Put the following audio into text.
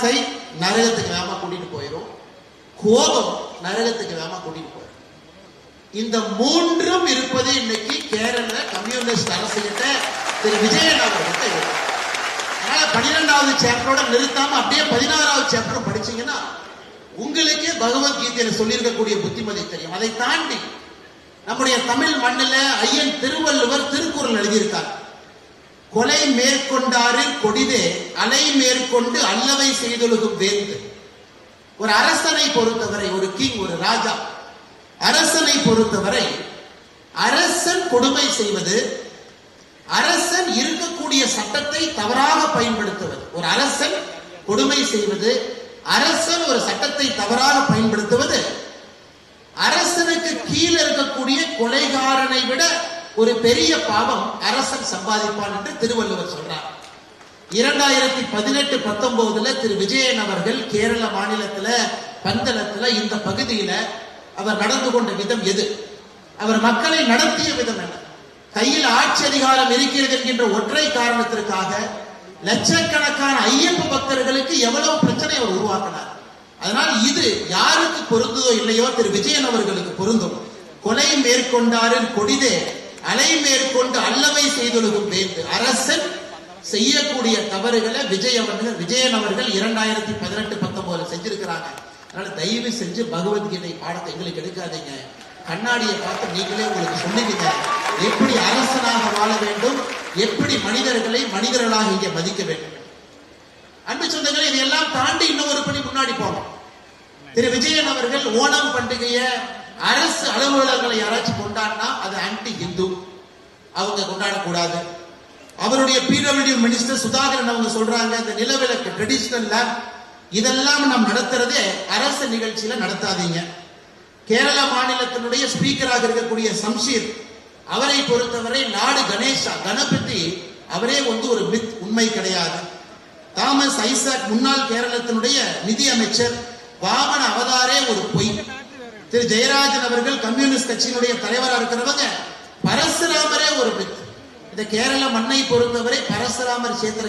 பேராசை நரகத்துக்கு வேகமா கூட்டிட்டு போயிடும், கோபம் நரகத்துக்கு வேகமா கூட்டிட்டு போயிடும். இந்த மூன்றும் இருப்பது இன்னைக்கு கேரள கம்யூனிஸ்ட் அரசு கிட்ட திரு விஜயன் அவர்கிட்ட இருக்கு. அதனால 12வது சாப்டரோட நிறுத்தாம அப்படியே 16வது சாப்டர் படிச்சீங்கன்னா உங்களுக்கே பகவத்கீதையில சொல்லியிருக்கக்கூடிய புத்திமதி தெரியும். அதை தாண்டி நம்முடைய தமிழ் மண்ணில ஐயன் திருவள்ளுவர் திருக்குறள் எழுதியிருக்கார். கொலை மேற்கொண்டாரு கொடிதே அலை மேற்கொண்டு அல்லவை செய்தொழுகும் வேந்து. ஒரு அரசனை பொறுத்தவரை, ஒரு கிங், ஒரு ராஜா, அரசனை பொறுத்தவரை அரசன் கொடுமை செய்வது, அரசன் இருக்கக்கூடிய சட்டத்தை தவறாக பயன்படுத்துவது. ஒரு அரசன் கொடுமை செய்வது, அரசன் ஒரு சட்டத்தை தவறாக பயன்படுத்துவது அரசனுக்கு கீழே இருக்கக்கூடிய கொலைகாரனை விட ஒரு பெரிய பாவம் அரசன் சம்பாதிப்பான் என்று திருவள்ளுவர் சொல்றார். 2018-19 திரு விஜயன் அவர்கள் கேரள மாநிலத்துல பந்தளத்துல இந்த பகுதியில அவர் நடந்து கொண்ட விதம் எது, அவர் மக்களை நடத்திய விதம் என்ன, கையில் ஆட்சி அதிகாரம் இருக்கிறது என்கின்ற ஒற்றை காரணத்திற்காக லட்சக்கணக்கான ஐயப்ப பக்தர்களுக்கு எவ்வளவு பிரச்சனை அவர் உருவாக்கினார். அதனால் இது யாருக்கு பொருந்ததோ இல்லையோ திரு விஜயன் அவர்களுக்கு பொருந்தும். கொலை மேற்கொண்டாரு கொடிதே அலை மேற்கொண்டு அல்லவை செய்தொழுகும் வேந்து. அரசன் செய்யக்கூடிய தவறுகளை விஜயன் அவர்கள் 2018-19 செஞ்சிருக்கிறாங்க. அதனால தயவு செஞ்சு பகவத்கீதை பாடத்தை எங்களுக்கு எடுக்காதீங்க. கண்ணாடியை பார்த்து நீங்களே உங்களுக்கு சொல்லுவீங்க எப்படி அரசனாக வாழ வேண்டும், எப்படி மனிதர்களை மனிதர்களாக இங்கே மதிக்க வேண்டும். அன்பு சொந்தங்களை இதையெல்லாம் தாண்டி இன்னும் ஒரு படி முன்னாடி போனோம். திரு விஜயன் அவர்கள் ஓணம் பண்டிகையை அரசு அலுவலகங்களை யாராச்சும் கொண்டாடினா அது ஆன்டி ஹிந்து, அவங்க கொண்டாடக்கூடாது. அவருடைய பிடபிள்யூ மினிஸ்டர் சுதாகரன் அவங்க சொல்றாங்க இந்த நிலவிலக்கு ட்ரெடிஷனல் லேப் இதெல்லாம் நாம் நடத்துறதே அரசு நிகழ்ச்சியில நடத்தாதீங்க. கேரள மாநிலத்தினுடைய ஸ்பீக்கராக இருக்கக்கூடிய சம்ஷீர் அவரை பொறுத்தவரை நாடு கணேசா கணபதி அவரே ஒரு மித், உண்மை கிடையாது. தாமஸ் ஐசக் முன்னாள் கேரளத்தினுடைய நிதி அமைச்சர் வாமன அவதாரே ஒரு பொய். திரு ஜெயராஜன் அவர்கள் கம்யூனிஸ்ட் கட்சியினுடைய தலைவராக இருக்கிறவங்க பரசுராமரே ஒரு மித். இந்த கேரள மண்ணை பொறுத்தவரை பரசுராமர் சேத்திர